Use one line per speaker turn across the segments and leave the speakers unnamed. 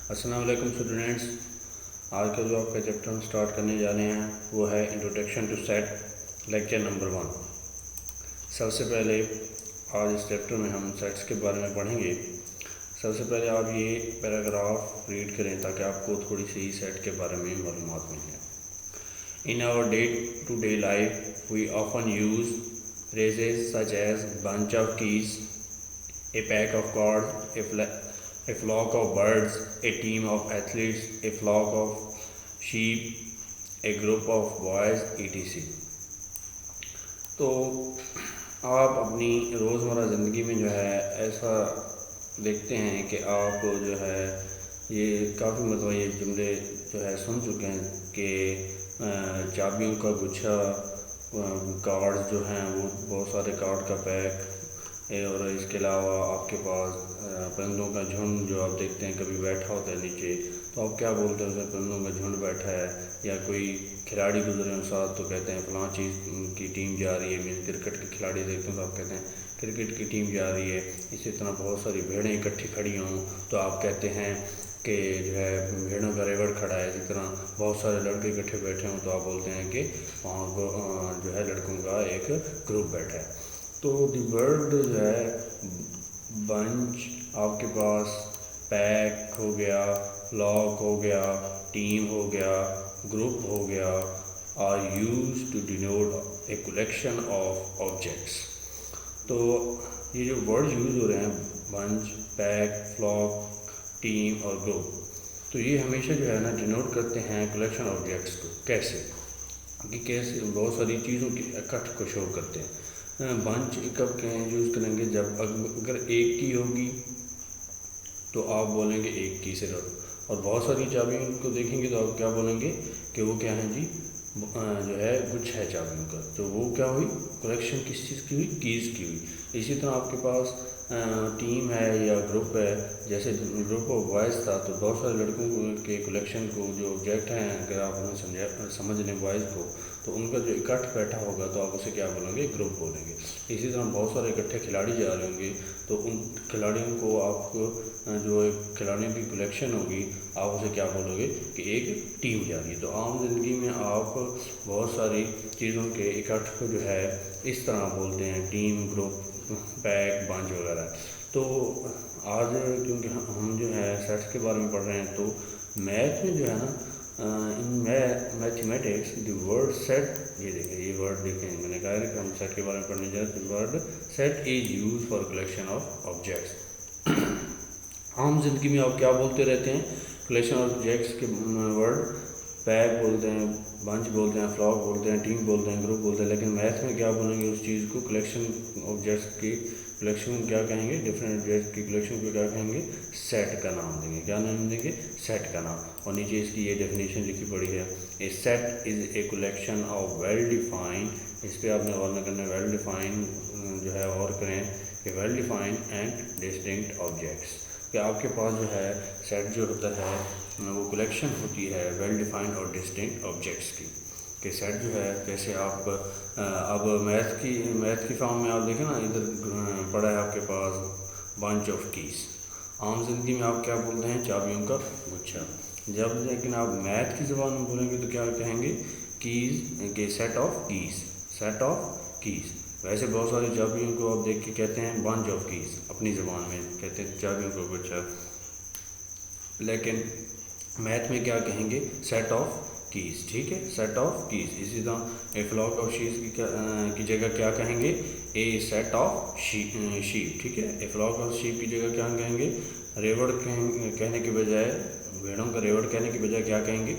अस्सलाम वालेकुम स्टूडेंट्स। आज का जो आपका चैप्टर हम स्टार्ट करने जा रहे हैं वो है introduction to set lecture number 1। सबसे पहले आज इस चैप्टर में हम सेट्स के बारे में पढ़ेंगे। सबसे पहले आप ये पैराग्राफ रीड करें ताकि आपको थोड़ी सी सेट के बारे में मालूमात मिल जाए। In our day to day life we often use phrases such as bunch of keys, a pack of cards, a flock of birds, a team of athletes, a flock of sheep, a group of boys, etc. तो आप अपनी रोज़मर्रा ज़िंदगी में जो है ऐसा देखते हैं कि आप जो है ये काफ़ी मतलब ये जुमले जो है सुन चुके हैं कि चाबियों का गुच्छा, कार्ड्स जो हैं वो बहुत सारे कार्ड का पैक, और इसके अलावा आपके पास परिंदों का झुंड जो आप देखते हैं कभी बैठा होता है नीचे, तो आप क्या बोलते हैं उसे परिंदों का झुंड बैठा है। या कोई खिलाड़ी गुजरे हैं साथ तो कहते हैं फ़लाँ चीज़ की टीम जा रही है। मीन क्रिकेट के खिलाड़ी देखते हैं तो आप कहते हैं क्रिकेट की टीम जा रही है। इसी तरह बहुत सारी भेड़ें इकट्ठी खड़ी हों तो आप कहते हैं कि जो है भेड़ों का रेवड़ खड़ा है। इसी तरह बहुत सारे लड़के इकट्ठे बैठे हों तो आप बोलते हैं कि वहाँ जो है लड़कों का एक ग्रुप बैठा है। तो द वर्ड जो है बंच आपके पास पैक हो गया, फ्लॉक हो गया, टीम हो गया, ग्रुप हो गया, are used to denote a collection of objects. तो ये जो वर्ड यूज़ हो रहे हैं बंच, पैक, फ्लॉक, टीम और ग्रुप, तो ये हमेशा जो है ना डिनोट करते हैं कलेक्शन ऑब्जेक्ट्स को। कैसे कि कैसे बहुत सारी चीज़ों की इकट्ठ को शो करते हैं। बंच कब यूज़ करेंगे जब अगर एक की होगी तो आप बोलेंगे एक की सिर्फ, और बहुत सारी चाबियों को देखेंगे तो आप क्या बोलेंगे कि वो क्या है जी जो है गुच्छा है चाबियों का। तो वो क्या हुई, कलेक्शन किस चीज़ की हुई, कीज़ की हुई। इसी तरह आपके पास टीम है या ग्रुप है, जैसे ग्रुप ऑफ बॉयज़ था तो बहुत सारे लड़कों के कलेक्शन को जो ऑब्जेक्ट हैं अगर आप उन्हें समझ लें बॉयज़ को, तो उनका जो इकट्ठ बैठा होगा तो आप उसे क्या बोलेंगे, ग्रुप बोलेंगे। इसी तरह बहुत सारे इकट्ठे खिलाड़ी जा रहे होंगे तो उन खिलाड़ियों को आपको जो एक खिलाड़ियों की कलेक्शन होगी आप उसे क्या बोलोगे कि एक टीम जा रही है। तो आम ज़िंदगी में आप बहुत सारी चीज़ों के इकट्ठ को जो है इस तरह बोलते हैं, टीम, ग्रुप, पैक, बंच वगैरह। तो आज क्योंकि हम जो है सेट्स के बारे में पढ़ रहे हैं तो मैथ में जो है ना in mathematics the word set, ये देखें ये वर्ड देखें, मैंने कहा है कि हम सेट के बारे में पढ़ने जाए तो word set is use for collection of objects. आम जिंदगी में आप क्या बोलते रहते हैं, कलेक्शन ऑफ ऑब्जेक्ट्स के वर्ड पैक बोलते हैं, बंच बोलते हैं, फ्लॉक बोलते हैं, टीम बोलते हैं, ग्रुप बोलते हैं। लेकिन मैथ में क्या बोलेंगे उस चीज़ को, कलेक्शन ऑब्जेक्ट्स की कलेक्शन को क्या कहेंगे, डिफरेंट ऑब्जेक्ट की कलेक्शन को क्या कहेंगे, सेट का नाम देंगे। क्या नाम देंगे, सेट का नाम। और नीचे इसकी ये डेफिनेशन लिखी पड़ी है, a set is a collection of well defined, इस पर आपने गौर न करना, वेल डिफाइंड जो है और करें कि well defined and distinct objects, कि आपके पास जो है सेट जो होता है वो कलेक्शन होती है वेल डिफाइंड और डिस्टिंक्ट ऑब्जेक्ट्स की। कि सेट जो है जैसे आप अब मैथ की फॉर्म में आप देखें ना, इधर पड़ा है आपके पास बंच ऑफ कीज़। आम जिंदगी में आप क्या बोलते हैं, चाबियों का गुच्छा। जब लेकिन आप मैथ की ज़बान में बोलेंगे तो क्या कहेंगे, कीज़ के set of keys, set of keys. वैसे बहुत सारी चाबियों को आप देख के कहते हैं बंच ऑफ कीज़, अपनी ज़बान में कहते हैं चाबियों का गुच्छा। लेकिन मैथ में क्या कहेंगे, सेट ऑफ कीज़, ठीक है, सेट ऑफ कीज़। इसी तरह ए फ्लॉक ऑफ शीप की जगह क्या कहेंगे, ए सेट ऑफ शीप, ठीक है। ए फ्लॉक ऑफ शीप की जगह क्या कहेंगे, रेवड़ कहने के बजाय, भेड़ों का रेवड़ कहने के बजाय क्या कहेंगे,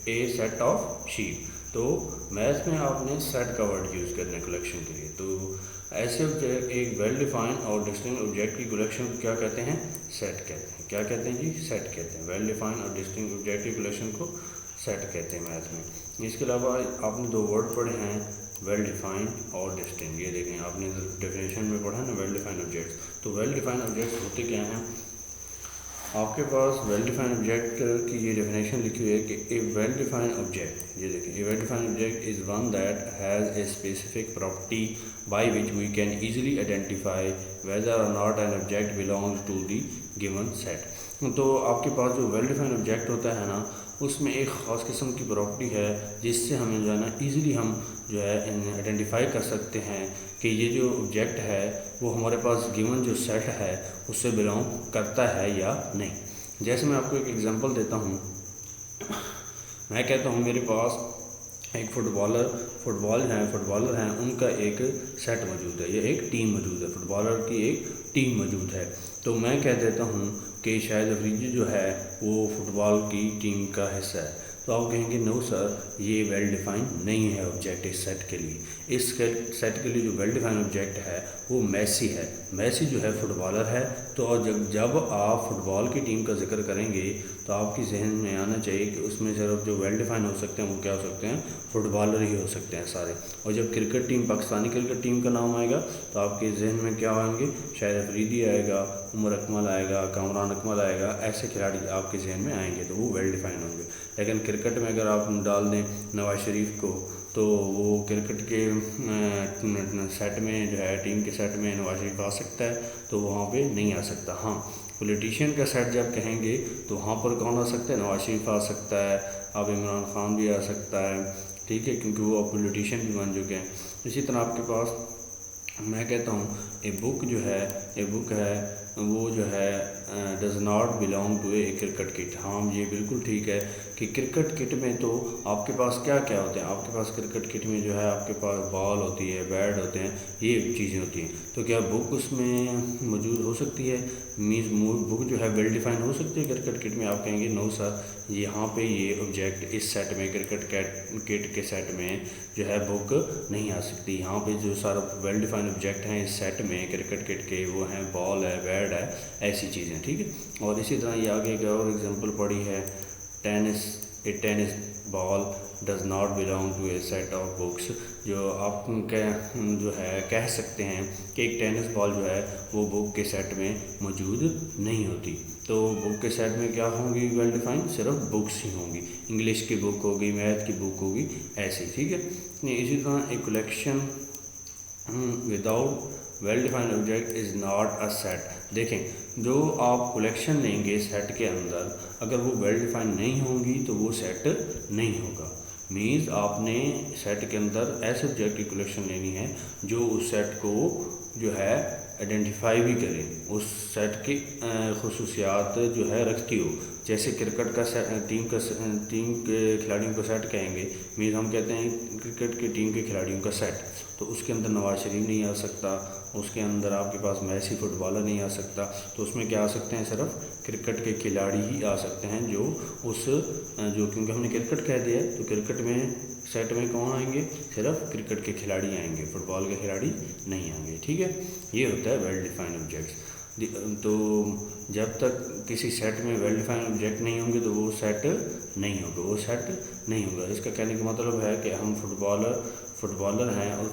ए सेट ऑफ शीप। तो मैथ में आपने सेट का वर्ड यूज़ करना है कलेक्शन के लिए। तो ऐसे ऑब्जेक्ट एक वेल डिफाइंड और डिस्टिंक्ट ऑब्जेक्ट की कलेक्शन को क्या कहते हैं, सेट कहते हैं। क्या कहते हैं जी, सेट कहते हैं। वेल डिफाइंड और डिस्टिंक्ट ऑब्जेक्ट की कलेक्शन को सेट कहते हैं मैथ में। इसके अलावा आपने दो वर्ड पढ़े हैं, वेल डिफाइंड और डिस्टिंक्ट। ये देखें आपने डेफिनेशन में पढ़ा है ना, वेल डिफाइंड ऑब्जेक्ट्स। तो वेल डिफाइंड ऑब्जेक्ट्स होते क्या हैं, आपके पास वेल डिफाइंड ऑब्जेक्ट की ये डेफिनेशन लिखी हुई है कि ए वेल डिफाइंड ऑब्जेक्ट, ये देखिए, a well defined object is one that has a specific property by which we can easily identify whether or not an object belongs to the given set. तो आपके पास जो well defined object होता है ना, उसमें एक ख़ास किस्म की प्रॉपर्टी है जिससे हमें जो है ना ईज़िली हम जो है आइडेंटिफाई कर सकते हैं कि ये जो ऑब्जेक्ट है वो हमारे पास गिवन जो सेट है उससे बिलोंग करता है या नहीं। जैसे मैं आपको एक एग्जांपल देता हूँ। मैं कहता हूँ मेरे पास एक फुटबॉलर हैं उनका एक सेट मौजूद है, या एक टीम मौजूद है, फुटबॉलर की एक टीम मौजूद है। तो मैं कह देता हूँ कि शाहिद अफरीदी जो है वो फुटबॉल की टीम का हिस्सा है। तो आप कहेंगे नो सर, ये वेल डिफाइन नहीं है ऑब्जेक्ट इस सेट के लिए। इस सेट के लिए जो वेल डिफाइन ऑब्जेक्ट है वो मेसी है। मेसी जो है फुटबॉलर है। तो जब आप फुटबॉल की टीम का जिक्र करेंगे तो आपकी जहन में आना चाहिए कि उसमें सिर्फ जो वेल डिफाइन हो सकते हैं वो क्या हो सकते हैं, फुटबॉलर ही हो सकते हैं सारे। और जब cricket team, Pakistani cricket team का नाम आएगा तो आपके जहन में क्या आएंगे, शाहिद अफरीदी आएगा, उमर अकमल आएगा, कामरान अकमल आएगा, ऐसे खिलाड़ी आपके जहन में आएंगे तो वो वेल डिफाइन होंगे। लेकिन क्रिकेट में अगर आप डाल दें नवाज शरीफ को तो वो क्रिकेट के सेट में जो है, टीम के सेट में नवाज शरीफ आ सकता है तो वहाँ पे नहीं आ सकता। हाँ, पॉलिटिशियन का सेट जब कहेंगे तो वहाँ पर कौन आ सकता है, नवाज शरीफ आ सकता है, अब इमरान खान भी आ सकता है, ठीक है, क्योंकि वो अब पॉलिटिशियन भी बन चुके हैं। इसी तरह आपके पास मैं कहता हूँ ए बुक है वो जो है does not belong to a cricket kit. हाँ, ये बिल्कुल ठीक है कि क्रिकेट किट में तो आपके पास क्या क्या होते हैं, आपके पास क्रिकेट किट में जो है आपके पास बॉल होती है, बैट होते हैं, ये चीज़ें होती हैं। तो क्या बुक उसमें मौजूद हो सकती है, मीन्स बुक जो है वेल डिफाइन हो सकती है क्रिकेट किट में? आप कहेंगे नो सर, यहाँ पे ये ऑब्जेक्ट इस सेट में, क्रिकेट किट के सेट में जो है बुक नहीं आ सकती। यहाँ पे जो सारा वेल डिफाइंड ऑब्जेक्ट हैं इस सेट में क्रिकेट किट के, वो हैं बॉल है, बैट है, ऐसी चीज़ें, ठीक है। और इसी तरह ये आगे एक और एग्जांपल पड़ी है, tennis ball does not belong to a set of books. जो आप जो है कह सकते हैं कि एक टेनिस बॉल जो है वो बुक के सेट में मौजूद नहीं होती। तो बुक के सेट में क्या होंगी वेल डिफाइंड, सिर्फ बुक्स ही होंगी, इंग्लिश की बुक होगी, मैथ की बुक होगी, ऐसी, ठीक है। इसी तरह एक collection without well defined object is not a set. देखें, जो आप कलेक्शन लेंगे सेट के अंदर, अगर वो वेल डिफाइंड नहीं होंगी तो वो सेट नहीं होगा। मीन्स आपने सेट के अंदर ऐसे ऑब्जेक्ट की कलेक्शन लेनी है जो उस सेट को जो है आइडेंटिफाई भी करें, उस सेट की खुसूसियात जो है रखती हो। जैसे क्रिकेट का टीम के खिलाड़ियों का सेट कहेंगे, मीन्स हम कहते हैं क्रिकेट की टीम के खिलाड़ियों का सेट, तो उसके अंदर नवाज शरीफ नहीं आ सकता, उसके अंदर आपके पास मेसी फुटबॉलर नहीं आ सकता। तो उसमें क्या आ सकते हैं, सिर्फ क्रिकेट के खिलाड़ी ही आ सकते हैं जो क्योंकि हमने क्रिकेट कह दिया तो क्रिकेट में सेट में कौन आएंगे, सिर्फ क्रिकेट के खिलाड़ी आएंगे, फुटबॉल के खिलाड़ी नहीं आएंगे, ठीक है। ये होता है वेल डिफाइंड ऑब्जेक्ट्स। तो जब तक किसी सेट में वेल डिफाइंड ऑब्जेक्ट नहीं होंगे तो वो सेट नहीं होगा। इसका कहने का मतलब है कि हम फुटबॉलर हैं और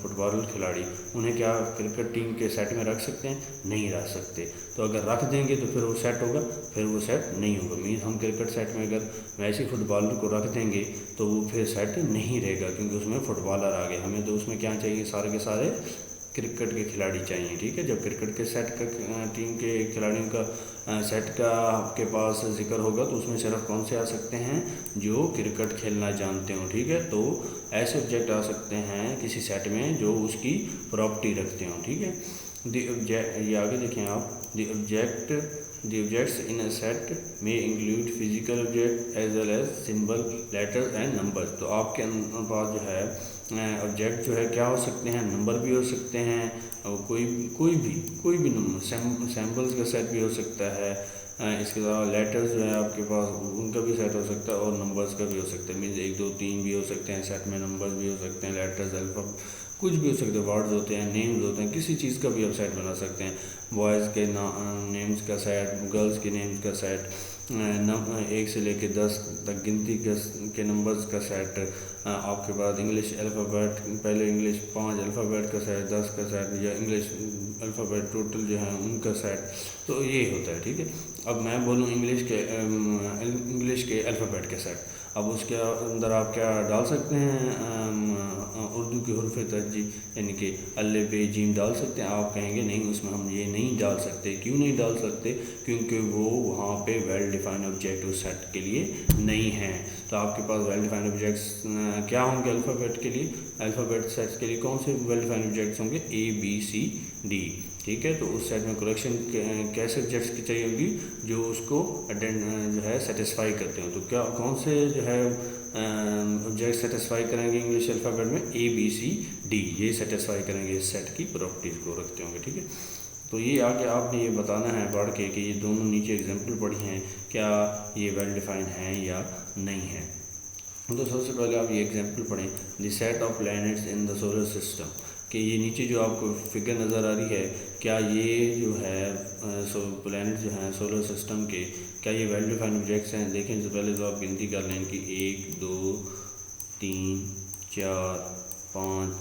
फुटबॉलर खिलाड़ी उन्हें क्या क्रिकेट टीम के सेट में रख सकते हैं, नहीं रख सकते। तो अगर रख देंगे तो फिर वो सेट होगा, फिर वो सेट नहीं होगा। मीन्स हम क्रिकेट सेट में अगर वैसे फुटबॉलर को रख देंगे तो वो फिर सेट नहीं रहेगा, क्योंकि उसमें फुटबॉलर आ गए। हमें तो उसमें क्या चाहिए, सारे के सारे क्रिकेट के खिलाड़ी चाहिए, ठीक है। जब क्रिकेट के सेट का टीम के खिलाड़ियों का सेट का आपके पास जिक्र होगा तो उसमें सिर्फ कौन से आ सकते हैं, जो क्रिकेट खेलना जानते हो, ठीक है। तो ऐसे ऑब्जेक्ट आ सकते हैं किसी सेट में जो उसकी प्रॉपर्टी रखते हो, ठीक है। ये आगे देखें आप, the objects in a set में include physical object as well as symbol, letters and numbers. तो आपके पास जो है ऑब्जेक्ट जो है क्या हो सकते हैं, नंबर भी हो सकते हैं, और कोई भी नंबर, सैम्पल्स का सेट भी हो सकता है। इसके अलावा लेटर्स जो है आपके पास उनका भी सेट हो सकता है और नंबर्स का भी हो सकता है। मीन्स 1 2 3 भी हो सकते हैं सेट में, नंबर्स भी हो सकते हैं, लेटर्स, अल्फ़ाबेट, कुछ भी हो सकते हैं, वर्ड्स होते हैं, नेम्स होते हैं, किसी चीज़ का भी आप सेट बना सकते हैं। बॉयज़ के नेम्स का सेट, गर्ल्स के नेम्स का सेट, 1 से लेकर 10 तक गिनती के नंबर्स का सेट, आपके पास इंग्लिश अल्फ़ाबेट, पहले इंग्लिश 5 अल्फ़ाबेट का सेट, 10 का सेट, या इंग्लिश अल्फ़ाबेट टोटल जो है उनका सेट। तो ये होता है, ठीक है। अब मैं बोलूँ इंग्लिश के अल्फ़ाबेट के सेट, अब उसके अंदर आप क्या डाल सकते हैं, उर्दू के हुर्फ़ तरजीह यानी कि अल्ले बे जीम डाल सकते हैं। आप कहेंगे नहीं, उसमें हम ये नहीं डाल सकते। क्यों नहीं डाल सकते? क्योंकि वो वहाँ पे वेल डिफाइंड ऑब्जेक्ट उस सेट के लिए नहीं है। तो आपके पास वेल डिफाइंड ऑब्जेक्ट्स क्या होंगे अल्फ़ाबेट के लिए? अल्फ़ाबेट सेट्स के लिए कौन से वेल डिफाइंड ऑब्जेक्ट्स होंगे? A B C D। ठीक है, तो उस सेट में कलेक्शन कैसे ऑब्जेक्ट्स की चाहिए होगी? जो उसको जो है सेटिस्फाई करते हो। तो क्या कौन से जो है ऑब्जेक्ट सेटिस्फाई करेंगे इंग्लिश अल्फ़ाबेट में? ABCD, ये सेटिस्फाई करेंगे इस सेट की प्रॉपर्टीज़ को रखते होंगे। ठीक है, तो ये आगे आपने ये बताना है पढ़ के कि ये दोनों नीचे एग्जाम्पल पढ़ी हैं, क्या ये वेल डिफाइंड हैं या नहीं है। तो सबसे पहले आप ये एग्जाम्पल पढ़ें, the set of planets in the solar system, कि ये नीचे जो आपको फिगर नज़र आ रही है, क्या ये जो है प्लैनेट जो हैं सोलर सिस्टम के, क्या ये वेल डिफाइंड ऑब्जेक्ट्स हैं? देखें, तो पहले तो आप गिनती कर लें कि 1 2 3 4 5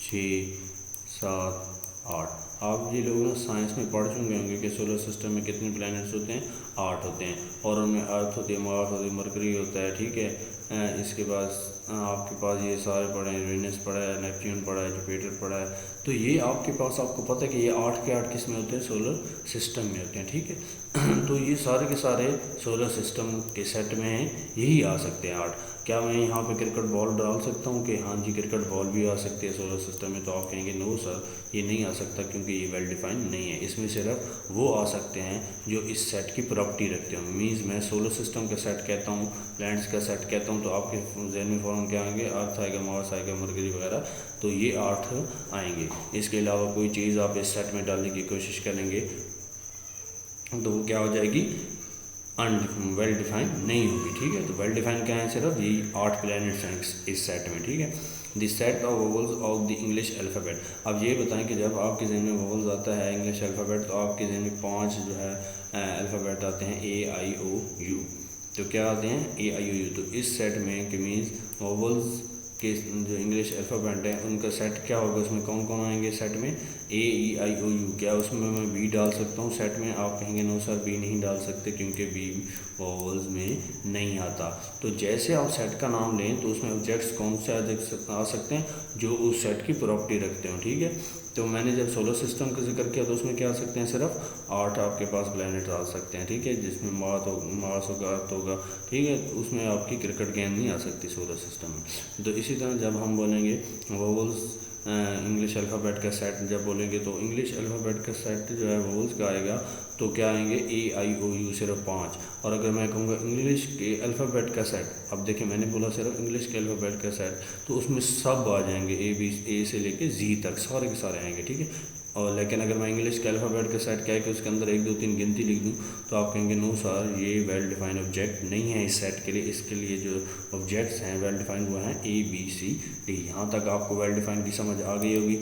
6 7 8। आप ये लोग ना साइंस में पढ़ चुके होंगे कि सोलर सिस्टम में कितने प्लैनेट्स होते हैं? 8 होते हैं, और उनमें अर्थ होती है, मार्स होती है, मरकरी होता है। ठीक है, इसके बाद आपके पास ये सारे पड़े हैं, यूरेनस पड़ा है, नेपच्यून पड़ा है, जुपिटर पड़ा है। तो ये आपके पास, आपको पता है कि ये 8 के 8 किस में होते हैं? सोलर सिस्टम में होते हैं। ठीक है, तो ये सारे के सारे सोलर सिस्टम के सेट में यही आ सकते हैं 8। क्या मैं यहाँ पे क्रिकेट बॉल डाल सकता हूँ कि हाँ जी क्रिकेट बॉल भी आ सकती है सोलर सिस्टम में? तो आप कहेंगे नो सर, ये नहीं आ सकता, क्योंकि ये वेल डिफाइंड नहीं है। इसमें सिर्फ वो आ सकते हैं जो इस सेट की प्रॉपर्टी रखते हैं। मीन्स मैं सोलर सिस्टम का सेट कहता हूँ, प्लैनेट्स का सेट कहता हूँ, तो आपके जहन में फ़ौरन क्या आएंगे? अर्थ आएगा, मार्स आएगा, मरकरी वगैरह। तो ये 8 आएंगे। इसके अलावा कोई चीज़ आप इस सेट में डालने की कोशिश करेंगे तो वो क्या हो जाएगी? वेल डिफाइंड नहीं होगी। ठीक है, तो वेल डिफाइंड क्या है? सिर्फ यही 8 प्लैनेट्स हैं इस सेट में। ठीक है, the set of vowels of the English alphabet. अब ये बताएं कि जब आपके जहन में वोवल्स आता है इंग्लिश अल्फ़ाबेट, तो आपके जहन में 5 जो है अल्फ़ाबेट आते हैं, A I O U। तो क्या आते हैं? A I O U। तो इस सेट में कि मीन्स वोवल्स के जो इंग्लिश अल्फ़ाबेट है उनका सेट क्या होगा? उसमें कौन कौन आएंगे सेट में? A E I O U। क्या उसमें मैं बी डाल सकता हूँ सेट में? आप कहेंगे नो सर, बी नहीं डाल सकते, क्योंकि बी वोवल्स में नहीं आता। तो जैसे आप सेट का नाम लें तो उसमें ऑब्जेक्ट्स कौन से आ सकते हैं? जो उस सेट की प्रॉपर्टी रखते हो। ठीक है, तो मैंने जब सोलर सिस्टम का जिक्र किया तो उसमें क्या आ सकते हैं? सिर्फ 8 आपके पास प्लैनेट आ सकते हैं। ठीक है, जिसमें मार्स होगा, अर्थ होगा। ठीक है, उसमें आपकी क्रिकेट गेंद नहीं आ सकती सोलर सिस्टम में। तो इसी तरह जब हम बोलेंगे वोवल्स इंग्लिश अल्फ़ाबेट का सेट जब बोलेंगे, तो इंग्लिश अल्फ़ाबेट का सेट जो है वोवल्स का आएगा, तो क्या आएंगे? A I O U, सिर्फ 5। और अगर मैं कहूँगा इंग्लिश के अल्फ़ाबेट का सेट, अब देखिए मैंने बोला सिर्फ इंग्लिश के अल्फ़ाबेट का सेट, तो उसमें सब आ जाएंगे, A से लेके Z तक सारे के सारे आएंगे। ठीक है, और लेकिन अगर मैं इंग्लिश के अल्फ़ाबेट का सेट क्या है कि उसके अंदर 1 2 3 गिनती लिख दूँ, तो आप कहेंगे नो सर, ये वेल डिफाइंड ऑब्जेक्ट नहीं है इस सेट के लिए। इसके लिए जो ऑब्जेक्ट्स हैं वेल डिफाइंड वो हैं ABCD। यहाँ तक आपको वेल डिफाइंड की समझ आ गई होगी।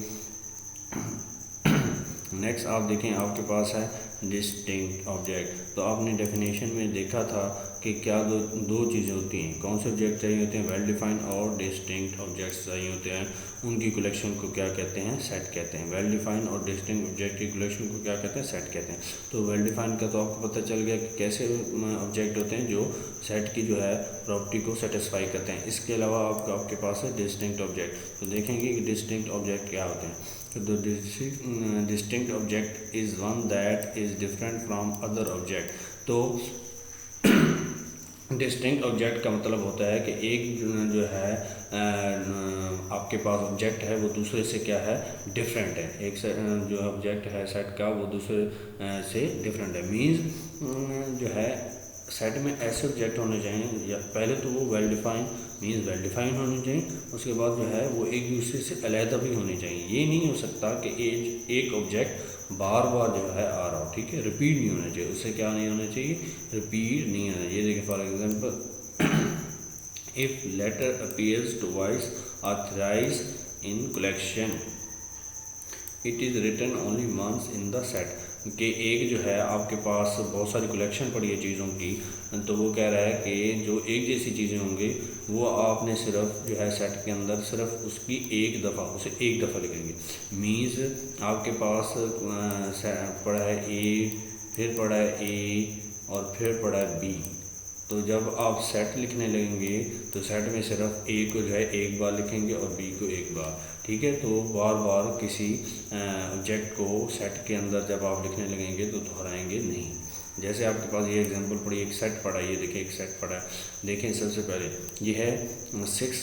नेक्स्ट आप देखें, आपके पास है डिस्टिंक्ट ऑब्जेक्ट। तो आपने डेफिनेशन में देखा था कि क्या दो चीज़ें होती हैं। कौन से ऑब्जेक्ट चाहिए होते हैं? वेल डिफाइंड और डिस्टिंक्ट ऑब्जेक्ट्स चाहिए होते हैं। उनकी कलेक्शन को क्या कहते हैं? सेट कहते हैं। वेल डिफाइंड और डिस्टिंक्ट ऑब्जेक्ट की कलेक्शन को क्या कहते हैं? सेट कहते हैं। तो वेल डिफाइंड का तो आपको पता चल गया कि कैसे ऑब्जेक्ट होते हैं जो सेट की जो है प्रॉपर्टी को सेटिस्फाई करते हैं। इसके अलावा आपके पास है डिस्टिंक्ट ऑब्जेक्ट। तो देखेंगे कि डिस्टिंक्ट ऑब्जेक्ट क्या होते हैं। The distinct object is one that is different from other object। तो डिस्टिंक्ट ऑब्जेक्ट का मतलब होता है कि एक जो है आपके पास ऑब्जेक्ट है वो दूसरे से क्या है? डिफरेंट है। एक से जो ऑब्जेक्ट है सेट का वो दूसरे से डिफरेंट है। मीन्स जो है सेट में ऐसे ऑब्जेक्ट होने चाहिए, या पहले तो वो well defined means well defined होने चाहिए, उसके बाद जो है वो एक दूसरे से अलहदा भी होने चाहिए। ये नहीं हो सकता कि एक ऑब्जेक्ट बार बार जो है आ रहा हो। ठीक है, रिपीट नहीं होना चाहिए, उससे क्या नहीं होना चाहिए? रिपीट नहीं होना चाहिए। देखिए for example, if letter appears twice or thrice in collection, it is written only once in the set. कि एक जो है आपके पास बहुत सारी कलेक्शन पड़ी है चीज़ों की, तो वो कह रहा है कि जो एक जैसी चीज़ें होंगी वो आपने सिर्फ जो है सेट के अंदर सिर्फ उसकी एक दफ़ा लिखेंगे। मीन्स आपके पास पड़ा है A, फिर पड़ा है A और फिर पड़ा है B। तो जब आप सेट लिखने लगेंगे तो सेट में सिर्फ ए को जो है एक बार लिखेंगे और बी को एक बार, ठीक है। तो बार बार किसी ऑब्जेक्ट को सेट के अंदर जब आप लिखने लगेंगे तो दोहराएंगे नहीं। जैसे आपके पास ये एग्जांपल पड़ी, एक सेट पड़ा है, ये देखिए एक सेट पड़ा है। देखें सबसे पहले ये है 6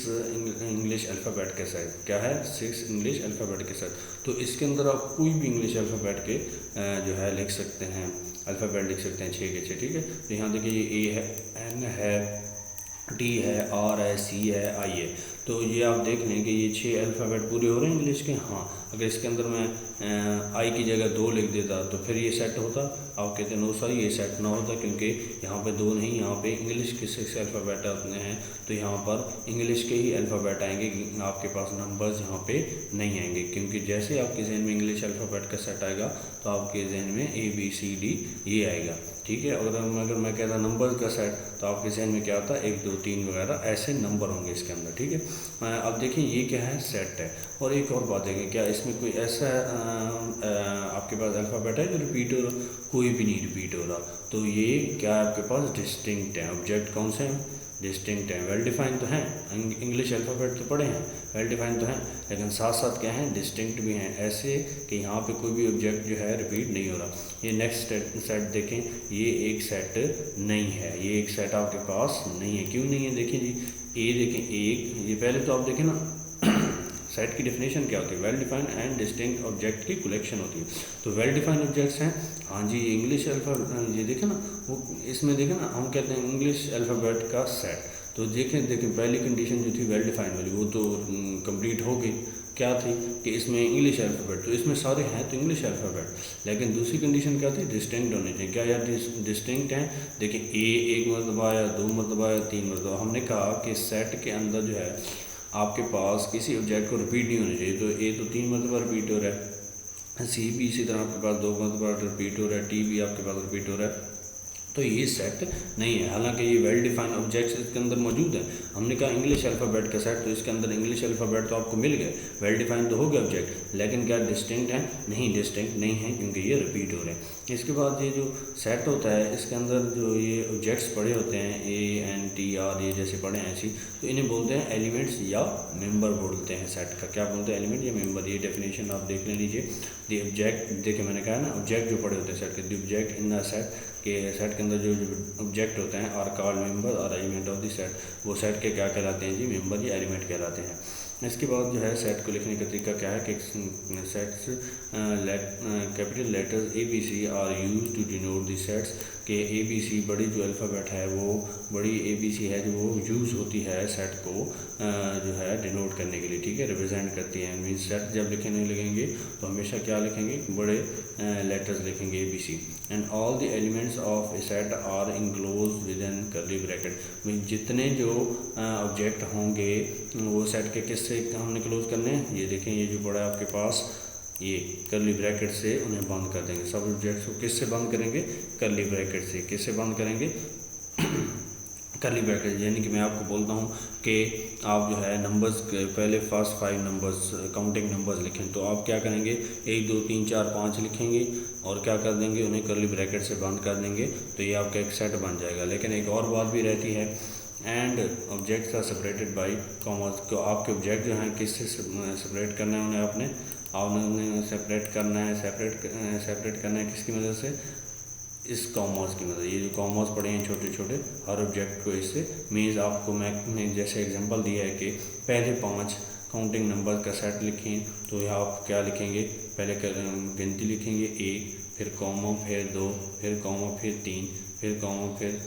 इंग्लिश अल्फ़ाबेट के सेट। क्या है? 6 इंग्लिश अल्फ़ाबेट के सेट। तो इसके अंदर आप कोई भी इंग्लिश अल्फ़ाबेट के जो है लिख सकते हैं, अल्फ़ाबेट लिख सकते हैं 6 के 6, ठीक है। तो यहाँ देखिए ये ए है, एन है, टी है, आर है, सी है, आई है। तो ये आप देख लें कि ये 6 अल्फ़ाबेट पूरे हो रहे हैं इंग्लिश के। हाँ, अगर इसके अंदर मैं आई की जगह 2 लिख देता तो फिर ये सेट होता। आप कहते हैं नो सर ये सेट ना होता, क्योंकि यहाँ पे 2 नहीं, यहाँ पे इंग्लिश के 6 अल्फ़ाबेट आते हैं। तो यहाँ पर इंग्लिश के ही अल्फ़ाबेट आएंगे, आपके पास नंबर्स यहाँ पे नहीं आएंगे, क्योंकि जैसे आपके जहन में इंग्लिश अल्फ़ाबेट का सेट आएगा तो आपके जहन में ए बी सी डी ये आएगा, ठीक है। अगर मैं कहता नंबर का सेट तो आपके जहन में क्या आता है 1 2 3 वगैरह ऐसे नंबर होंगे इसके अंदर, ठीक है। अब देखिए ये क्या है? सेट है। और एक और बात है, क्या इसमें कोई ऐसा आपके पास अल्फ़ाबेट है जो रिपीट हो रहा? कोई भी नहीं रिपीट हो रहा। तो ये क्या है आपके पास? डिस्टिंक्ट है। ऑब्जेक्ट कौन से हैं? डिस्टिंक्ट हैं। वेल डिफाइंड तो हैं, इंग्लिश अल्फ़ाबेट तो पढ़े हैं, वेल डिफाइंड तो हैं, लेकिन साथ साथ क्या हैं? डिस्टिंक्ट भी हैं, ऐसे कि यहाँ पे कोई भी ऑब्जेक्ट जो है रिपीट नहीं हो रहा। ये नेक्स्ट सेट देखें, ये एक सेट नहीं है, ये एक सेट आपके पास नहीं है। क्यों नहीं है? देखिए जी, ए देखें एक, ये पहले तो आप देखें ना सेट की डेफिनेशन क्या होती है? Well defined and distinct object की कलेक्शन होती है। तो वेल डिफाइंड ऑब्जेक्ट्स हैं, हाँ जी, इंग्लिश अल्फ़ाबेट, ये देखें ना, वो इसमें देखें ना, हम कहते हैं इंग्लिश अल्फ़ाबेट का सेट। तो देखें पहली कंडीशन जो थी वेल डिफाइंड वाली, वो तो कंप्लीट हो गई। क्या थी? कि इसमें इंग्लिश अल्फ़ाबेट, तो इसमें सारे हैं तो इंग्लिश अल्फ़ाबेट। लेकिन दूसरी कंडीशन क्या थी? डिस्टिंक्ट होने चाहिए। क्या यार डिस्टिंक्ट हैं? देखिए ए एक मरतबा आया, 2 मरतबा आया, 3 मरतबा। हमने कहा कि सेट के अंदर जो है आपके पास किसी ऑब्जेक्ट को रिपीट नहीं होना चाहिए। तो ए तो 3 मरतबा रिपीट हो रहा है, सी भी इसी तरह आपके पास 2 मरतबा रिपीट हो रहा है, टी भी आपके पास रिपीट हो रहा है। तो ये सेट नहीं है, हालांकि ये वेल डिफाइंड ऑब्जेक्ट्स इसके अंदर मौजूद हैं। हमने कहा इंग्लिश अल्फ़ाबेट का सेट, तो इसके अंदर इंग्लिश अल्फ़ाबेट तो आपको मिल गए, वेल डिफाइंड तो हो गया ऑब्जेक्ट, लेकिन क्या डिस्टिंक्ट है? नहीं, डिस्टिंक्ट नहीं है, क्योंकि ये रिपीट हो रहे हैं। इसके बाद ये जो सेट होता है, इसके अंदर जो ये ऑब्जेक्ट्स पड़े होते हैं, ए एन टी आर, ये जैसे पड़े हैं ऐसी, तो इन्हें बोलते हैं एलिमेंट्स या मेंबर बोलते हैं सेट का। क्या बोलते हैं? एलिमेंट या मेंबर। ये डेफिनेशन आप देख ले लीजिए। दी ऑब्जेक्ट, देखिए मैंने कहा ना, ऑब्जेक्ट जो पड़े होते हैं सेट के, the object in the set के सेट के अंदर जो ऑब्जेक्ट होते हैं आर कॉल्ड मेंबर और एलिमेंट ऑफ द सेट। वो सेट के क्या कहलाते हैं जी? मेंबर या एलिमेंट कहलाते हैं। इसके बाद जो है सेट को लिखने का तरीका क्या है कि sets capital letters A B C are used to denote the sets, के ए बी सी बड़ी जो अल्फ़ाबेट है, वो बड़ी ए बी सी है जो वो यूज़ होती है सेट को जो है डिनोट करने के लिए, ठीक है, रिप्रेजेंट करती है। मीन सेट जब लिखने लगेंगे तो हमेशा क्या लिखेंगे? बड़े लेटर्स लिखेंगे, A B C. And all the elements of a set are enclose within curly bracket. Mean जितने जो ऑब्जेक्ट होंगे वो सेट के किससे हमने क्लोज करने हैं? ये देखें, ये जो बड़ा है आपके पास, ये कर्ली ब्रैकेट से उन्हें बंद कर देंगे। सब ऑब्जेक्ट्स को किससे बंद करेंगे? कर्ली ब्रैकेट से। किससे बंद करेंगे? Curly bracket. यानी कि मैं आपको बोलता हूँ कि आप जो है नंबर्स पहले फर्स्ट 5 नंबर्स काउंटिंग नंबर्स लिखें, तो आप क्या करेंगे? 1 2 3 4 5 लिखेंगे और क्या कर देंगे? उन्हें कर्ली ब्रैकेट से बंद कर देंगे, तो ये आपका एक सेट बन जाएगा। लेकिन एक और बात भी रहती है, and objects are separated by commas. तो आपके ऑब्जेक्ट जो हैं किससे सेपरेट करना है? उन्हें सेपरेट करना है, सेपरेट करना है किसकी मदद से? इस कॉमर्स की मदद। ये जो कॉमर्स पड़े हैं छोटे छोटे, हर ऑब्जेक्ट को इससे मीन्स आपको मैं जैसे एग्जांपल दिया है कि पहले 5 काउंटिंग नंबर का सेट लिखें, तो यहाँ आप क्या लिखेंगे? पहले गिनती लिखेंगे 1, फिर कॉमा, फिर 2, फिर कॉमा, फिर 3, फिर कॉमा, फिर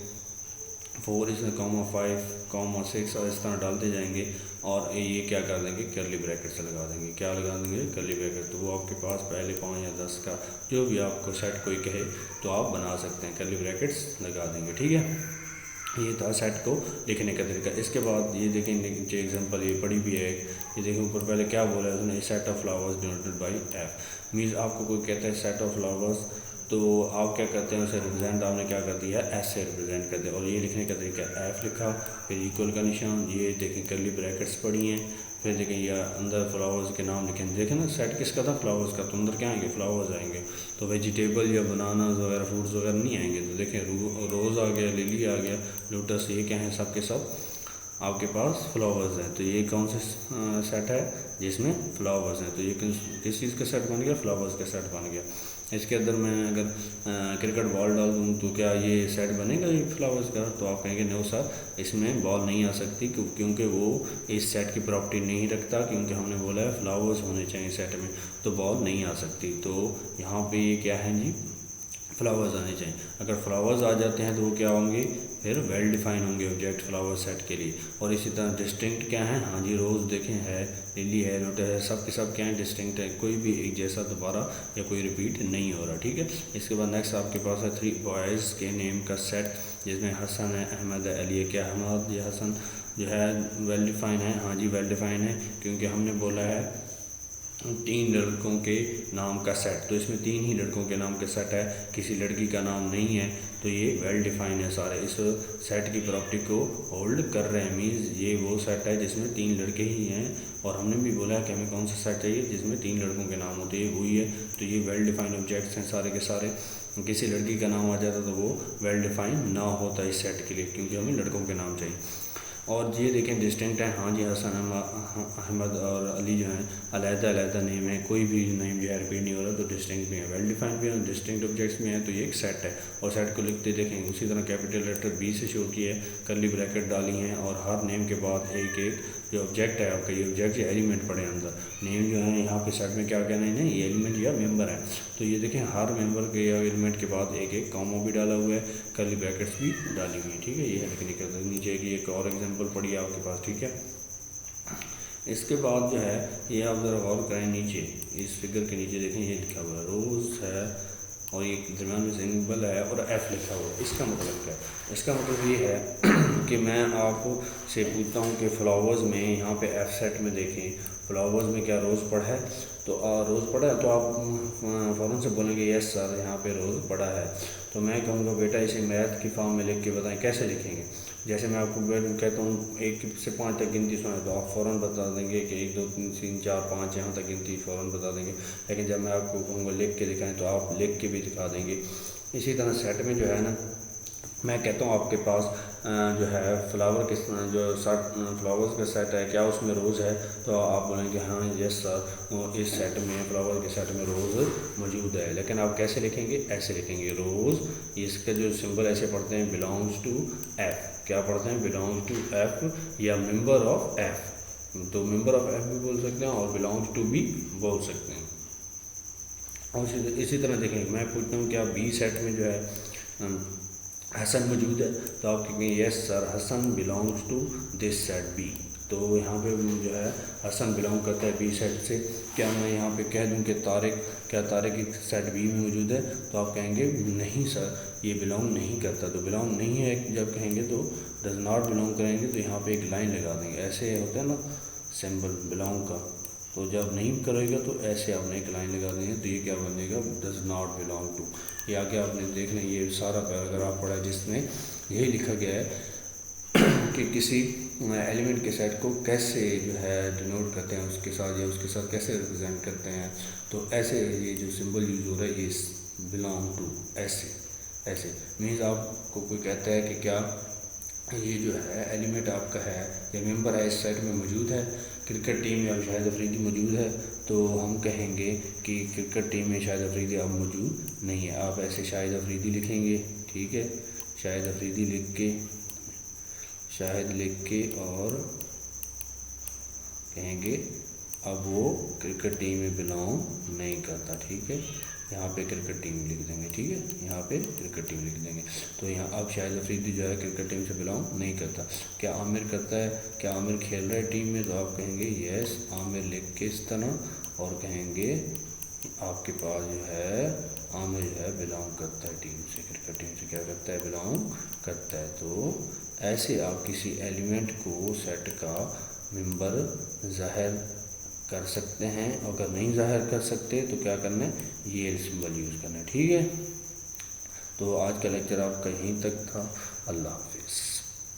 4, इसमें कॉमा 5, कॉमा 6 और इस तरह डालते जाएंगे और ये क्या कर देंगे? कर्ली ब्रैकेट से लगा देंगे। क्या लगा देंगे? Curly bracket. तो वो आपके पास पहले 5 या 10 का जो भी आपको सेट कोई कहे तो आप बना सकते हैं, कर्ली ब्रैकेट्स लगा देंगे, ठीक है। ये था सेट को लिखने का तरीका। इसके बाद ये देखें नीचे एग्जांपल ये पड़ी भी है, ये देखें ऊपर पहले क्या बोला है उसने? Set of flowers denoted by F. Means आपको कोई कहता है सेट ऑफ फ्लावर्स तो आप क्या करते हैं, उसे रिप्रेजेंट आपने क्या कर दिया, एस से रिप्रेजेंट कर दिया। और ये लिखने का तरीका एफ लिखा, फिर इक्वल का निशान, ये देखें करली ब्रैकेट्स पड़ी हैं, फिर देखें या अंदर फ्लावर्स के नाम लिखें। देखें ना सेट किसका था, फ्लावर्स का, तो अंदर क्या आएंगे, फ्लावर्स आएंगे। तो वेजिटेबल या बनानास वगैरह फ्रूट्स वगैरह नहीं आएंगे। तो देखें रोज़ आ गया, लिली आ गया, लोटस, ये क्या है, सब के सब आपके पास फ्लावर्स हैं। तो ये कौन से सेट है जिसमें फ्लावर्स हैं, तो ये किस चीज़ का सेट बन गया, फ्लावर्स का सेट बन गया। इसके अंदर मैं अगर क्रिकेट बॉल डाल दूँ तो क्या ये सेट बनेगा ये फ्लावर्स का, तो आप कहेंगे नो सर, इसमें बॉल नहीं आ सकती क्योंकि वो इस सेट की प्रॉपर्टी नहीं रखता, क्योंकि हमने बोला है फ्लावर्स होने चाहिए सेट में, तो बॉल नहीं आ सकती। तो यहाँ पे ये क्या है जी, फ्लावर्स आने चाहिए। अगर फ्लावर्स आ जाते हैं तो वो क्या होंगे, फिर वेल डिफाइन होंगे ऑब्जेक्ट फ्लावर सेट के लिए। और इसी तरह डिस्टिंक्ट क्या है, हाँ जी रोज़ देखें है, लिली है, लोटस है, सब के सब क्या है, डिस्टिंक्ट है, कोई भी एक जैसा दोबारा या कोई रिपीट नहीं हो रहा, ठीक है। इसके बाद नेक्स्ट आपके पास है 3 बॉयज़ के नेम का सेट, जिसमें हसन है, अहमद है, अली है। क्या अहमद या हसन जो है वेल डिफाइन है, हाँ जी वेल डिफाइन है, क्योंकि हमने बोला है 3 लड़कों के नाम का सेट, तो इसमें 3 ही लड़कों के नाम का सेट है, किसी लड़की का नाम नहीं है, तो ये वेल डिफाइन है सारे, इस सेट की प्रॉपर्टी को होल्ड कर रहे हैं। मीन्स ये वो सेट है जिसमें 3 लड़के ही हैं, और हमने भी बोला है कि हमें कौन सा सेट चाहिए जिसमें 3 लड़कों के नाम होते हैं, वही है। तो ये वेल डिफाइंड ऑब्जेक्ट्स हैं सारे के सारे। किसी लड़की का नाम आ जाता तो वो वेल डिफाइन ना होता इस सेट के लिए, क्योंकि हमें लड़कों के नाम चाहिए। और ये देखें डिस्टिंक्ट है, हाँ जी हसन अहमद और अली जो हैं अलग-अलग नेम है, कोई भी नेम जो है रिपीट नहीं हो रहा, तो डिस्टिंक्ट भी है, वेल डिफाइंड भी है, डिस्टिंक्ट ऑब्जेक्ट्स भी हैं, तो ये एक सेट है। और सेट को लिखते देखें उसी तरह कैपिटल लेटर बी से शो किया है, करली ब्रैकेट डाली हैं, और हर नेम के बाद एक एक जो ऑब्जेक्ट है आपका, ये ऑब्जेक्ट या एलिमेंट पड़े अंदर, नेम जो है यहाँ पे सेट में क्या कहना है, ये एलिमेंट या मेंबर है। तो ये देखें हर मेंबर के या एलिमेंट के बाद एक एक कॉमा भी डाला हुआ है, करली ब्रैकेट्स भी डाली हुई है, ठीक है। ये है लिखने का नीचे की एक और एग्जांपल पड़ी है आपके पास, ठीक है। इसके बाद जो है ये आप ज़रा गौर करें, नीचे इस फिगर के नीचे देखें ये लिखा हुआ है रोज़ है, और ये दरम्यान में सिंबल है और एफ़ लिखा हुआ है। इसका मतलब क्या है, इसका मतलब ये है कि मैं आपसे पूछता हूँ कि फ्लावर्स में यहाँ पे एफ सेट में देखें फ्लावर्स में क्या रोज़ पड़ा है, तो रोज़ पड़ा है, तो आप फ़ौरन से बोलेंगे यस सर यहाँ पे रोज़ पड़ा है। तो मैं कहूँगा बेटा इसे मैथ की फॉर्म में लिख के बताएं, कैसे लिखेंगे। जैसे मैं आपको कहता हूँ 1 से 5 तक गिनती सुनाए, तो आप फ़ौरन बता देंगे कि 1 2 3 4 5 यहाँ तक गिनती फ़ौरन बता देंगे। लेकिन जब मैं आपको कहूँगा लिख के दिखाएं, तो आप लिख के भी दिखा देंगे। इसी तरह सेट में जो है ना, मैं कहता हूँ आपके पास जो है फ्लावर किस जो फ्लावर्स का सेट है, क्या उसमें रोज़ है, तो आप बोलेंगे हाँ यस सर इस सेट में फ्लावर के सेट में रोज़ मौजूद है। लेकिन आप कैसे लिखेंगे, ऐसे लिखेंगे रोज़, इसका जो सिंबल ऐसे पढ़ते हैं बिलोंग्स टू एफ़, क्या पढ़ते हैं, बिलोंग्स टू एफ़ या मेंबर ऑफ एफ़। तो मेंबर ऑफ एफ़ भी बोल सकते हैं और बिलोंग्स टू भी बोल सकते हैं। और इसी तरह देखेंगे, मैं पूछता हूँ क्या बी सेट में जो है हसन मौजूद है, तो आप कहेंगे yes sir Hasan belongs to this set B. तो यहाँ पे जो है हसन बिलोंग करता है बी सेट से। क्या मैं यहाँ पे कह दूँ कि तारिक, क्या तारिक एक सेट बी में मौजूद है, तो आप कहेंगे नहीं सर ये बिलोंग नहीं करता। तो बिलोंग नहीं है जब कहेंगे तो डज नॉट बिलोंग करेंगे, तो यहाँ पे एक लाइन लगा देंगे, ऐसे होता है ना सिंबल बिलोंग का, तो जब नहीं करेगा तो ऐसे आपने एक लाइन लगा देंगे, तो ये क्या बनेगा, डज नॉट बिलोंग टू। ये आगे आपने देख लें, ये सारा पैराग्राफ पढ़ा है जिसमें यही लिखा गया है कि किसी एलिमेंट के सेट को कैसे जो है डिनोट करते हैं उसके साथ, या उसके साथ कैसे रिप्रेजेंट करते हैं। तो ऐसे ये जो सिंबल यूज़ हो रहा है ये बिलोंग टू, ऐसे मीन्स आपको कोई कहता है कि क्या ये जो है एलिमेंट आपका है या मेंबर है इस सेट में मौजूद है, क्रिकेट टीम में अब शाहिद अफरीदी मौजूद है, तो हम कहेंगे कि क्रिकेट टीम में शाहिद अफरीदी अब मौजूद नहीं है। आप ऐसे शाहिद अफरीदी लिखेंगे, ठीक है, शाहिद अफरीदी लिख के, शाहिद लिख के और कहेंगे अब वो क्रिकेट टीम में बिलोंग नहीं करता, ठीक है। यहाँ पे क्रिकेट टीम लिख देंगे, ठीक है, यहाँ पे क्रिकेट टीम लिख देंगे। तो यहाँ अब शाहिद अफरीदी जो है क्रिकेट टीम से बिलोंग नहीं करता। क्या आमिर करता है, क्या आमिर खेल रहा है टीम में, तो आप कहेंगे यस आमिर लिख के इस तरह, और कहेंगे आपके पास जो है आमिर जो है बिलोंग करता है टीम से, क्रिकेट टीम से क्या करता है, बिलोंग करता है। तो ऐसे आप किसी एलिमेंट को सेट का मेंबर ज़ाहिर कर सकते हैं। अगर नहीं ज़ाहिर कर सकते तो क्या करना है, ये सिंबल यूज़ करना है, ठीक है। तो आज का लेक्चर आपका यहीं तक था। अल्लाह।